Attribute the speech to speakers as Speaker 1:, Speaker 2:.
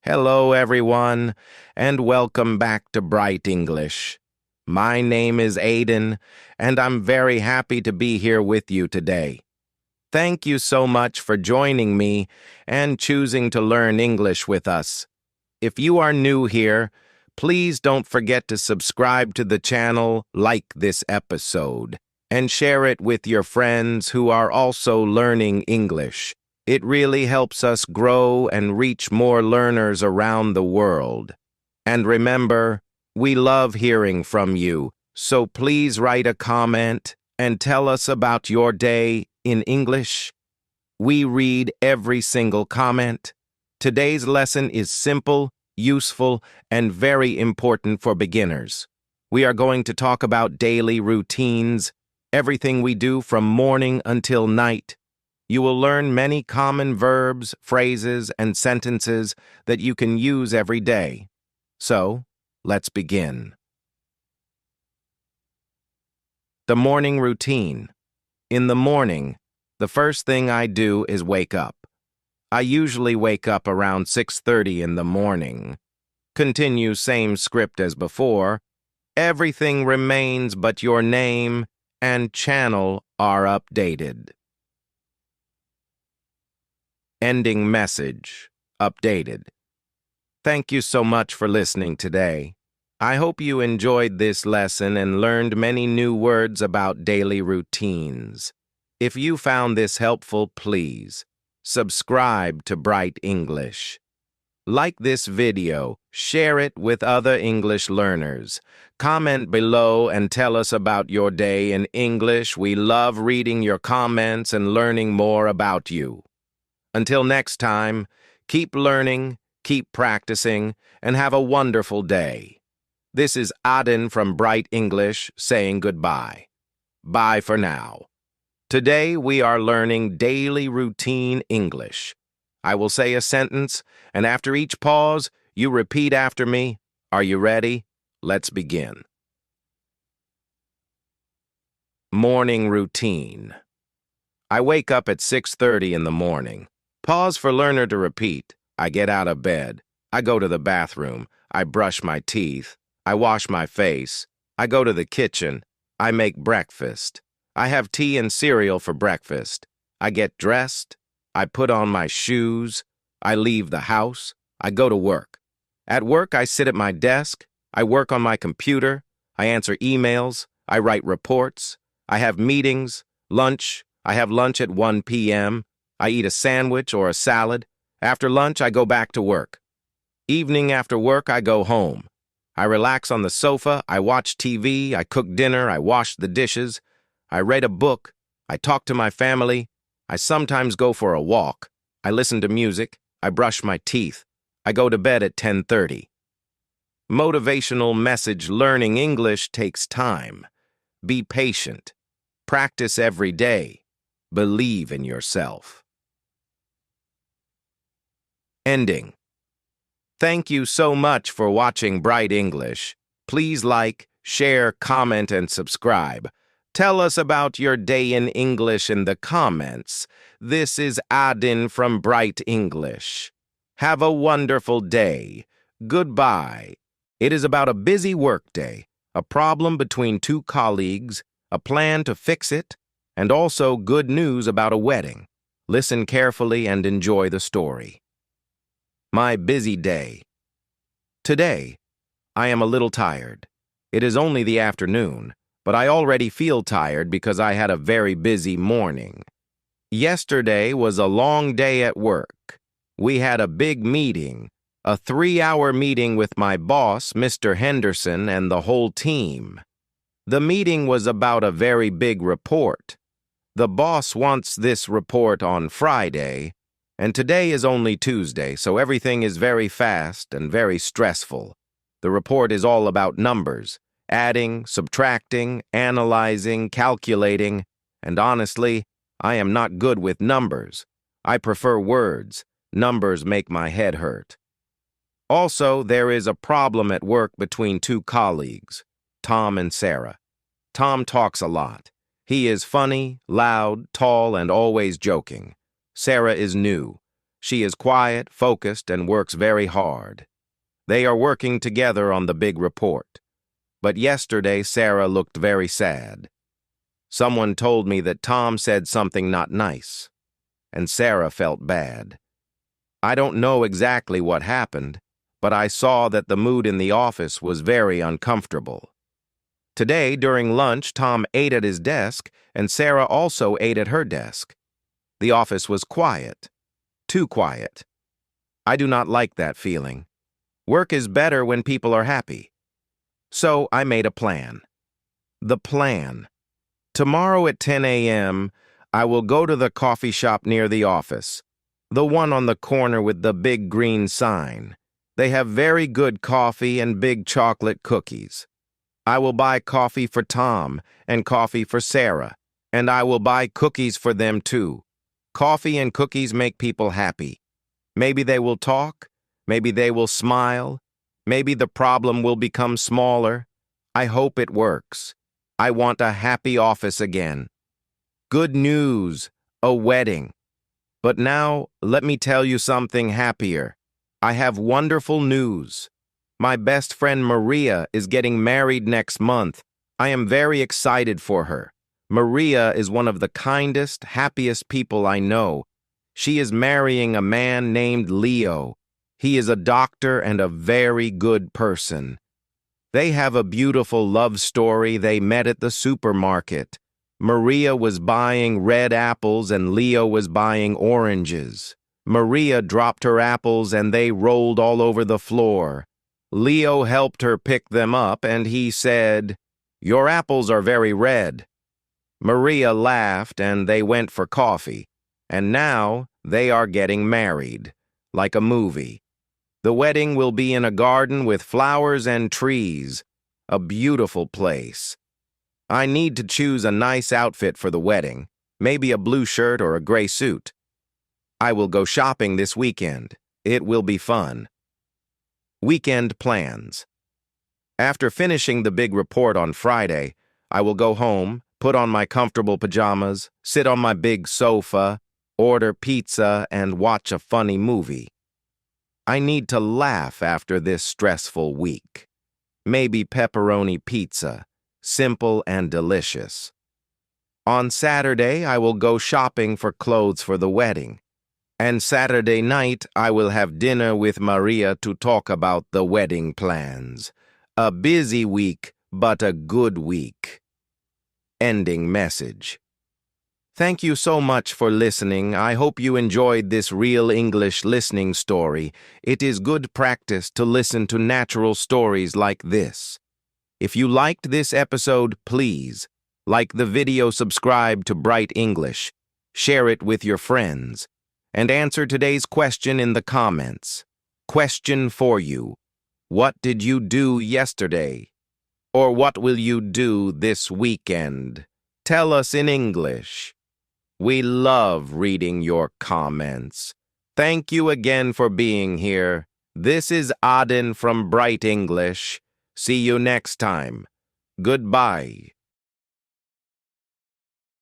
Speaker 1: Hello, everyone, and welcome back to Bright English. My name is Adin, and I'm very happy to be here with you today. Thank you so much for joining me and choosing to learn English with us. If you are new here, please don't forget to subscribe to the channel, like this episode, and share it with your friends who are also learning English. It really helps us grow and reach more learners around the world. And remember, we love hearing from you, so please write a comment and tell us about your day in English. We read every single comment. Today's lesson is simple, useful, and very important for beginners. We are going to talk about daily routines, everything we do from morning until night. You will learn many common verbs, phrases, and sentences that you can use every day. So, let's begin. The morning routine. In the morning, the first thing I do is wake up. I usually wake up around 6:30 in the morning. Continue same script as before. Everything remains but your name and channel are updated. Ending message. Updated. Thank you so much for listening today. I hope you enjoyed this lesson and learned many new words about daily routines. If you found this helpful, please subscribe to Bright English. Like this video, share it with other English learners. Comment below and tell us about your day in English. We love reading your comments and learning more about you. Until next time, keep learning, keep practicing, and have a wonderful day. This is Adin from Bright English saying goodbye. Bye for now. Today we are learning daily routine English. I will say a sentence, and after each pause, you repeat after me. Are you ready? Let's begin. Morning routine. I wake up at 6:30 in the morning. Pause for learner to repeat. I get out of bed. I go to the bathroom. I brush my teeth. I wash my face. I go to the kitchen. I make breakfast. I have tea and cereal for breakfast. I get dressed. I put on my shoes. I leave the house. I go to work. At work, I sit at my desk. I work on my computer. I answer emails. I write reports. I have meetings. Lunch. I have lunch at 1 p.m. I eat a sandwich or a salad. After lunch, I go back to work. Evening after work, I go home. I relax on the sofa. I watch TV. I cook dinner. I wash the dishes. I read a book. I talk to my family. I sometimes go for a walk. I listen to music. I brush my teeth. I go to bed at 10:30. Motivational message: learning English takes time. Be patient. Practice every day. Believe in yourself. Ending. Thank you so much for watching Bright English. Please like, share, comment, and subscribe. Tell us about your day in English in the comments. This is Adin from Bright English. Have a wonderful day. Goodbye. It is about a busy workday, a problem between two colleagues, a plan to fix it, and also good news about a wedding. Listen carefully and enjoy the story. My busy day. Today, I am a little tired. It is only the afternoon, but I already feel tired because I had a very busy morning. Yesterday was a long day at work. We had a big meeting, a 3-hour meeting with my boss, Mr. Henderson, and the whole team. The meeting was about a very big report. The boss wants this report on Friday, and today is only Tuesday, so everything is very fast and very stressful. The report is all about numbers, adding, subtracting, analyzing, calculating, and honestly, I am not good with numbers. I prefer words. Numbers make my head hurt. Also, there is a problem at work between two colleagues, Tom and Sarah. Tom talks a lot. He is funny, loud, tall, and always joking. Sarah is new. She is quiet, focused, and works very hard. They are working together on the big report. But yesterday, Sarah looked very sad. Someone told me that Tom said something not nice, and Sarah felt bad. I don't know exactly what happened, but I saw that the mood in the office was very uncomfortable. Today, during lunch, Tom ate at his desk, and Sarah also ate at her desk. The office was quiet. Too quiet. I do not like that feeling. Work is better when people are happy. So I made a plan. The plan. Tomorrow at 10 a.m., I will go to the coffee shop near the office, the one on the corner with the big green sign. They have very good coffee and big chocolate cookies. I will buy coffee for Tom and coffee for Sarah, and I will buy cookies for them too. Coffee and cookies make people happy. Maybe they will talk, maybe they will smile, maybe the problem will become smaller. I hope it works. I want a happy office again. Good news, a wedding. But now, let me tell you something happier. I have wonderful news. My best friend Maria is getting married next month. I am very excited for her. Maria is one of the kindest, happiest people I know. She is marrying a man named Leo. He is a doctor and a very good person. They have a beautiful love story. They met at the supermarket. Maria was buying red apples and Leo was buying oranges. Maria dropped her apples and they rolled all over the floor. Leo helped her pick them up and he said, "Your apples are very red." Maria laughed and they went for coffee. And now they are getting married, like a movie. The wedding will be in a garden with flowers and trees, a beautiful place. I need to choose a nice outfit for the wedding, maybe a blue shirt or a gray suit. I will go shopping this weekend. It will be fun. Weekend plans. After finishing the big report on Friday, I will go home, put on my comfortable pajamas, sit on my big sofa, order pizza, and watch a funny movie. I need to laugh after this stressful week. Maybe pepperoni pizza, simple and delicious. On Saturday, I will go shopping for clothes for the wedding. And Saturday night, I will have dinner with Maria to talk about the wedding plans. A busy week, but a good week. Ending message. Thank you so much for listening. I hope you enjoyed this real English listening story. It is good practice to listen to natural stories like this. If you liked this episode, please like the video, subscribe to Bright English, share it with your friends, and answer today's question in the comments. Question for you. What did you do yesterday? Or what will you do this weekend? Tell us in English. We love reading your comments. Thank you again for being here. This is Adin from Bright English. See you next time. Goodbye.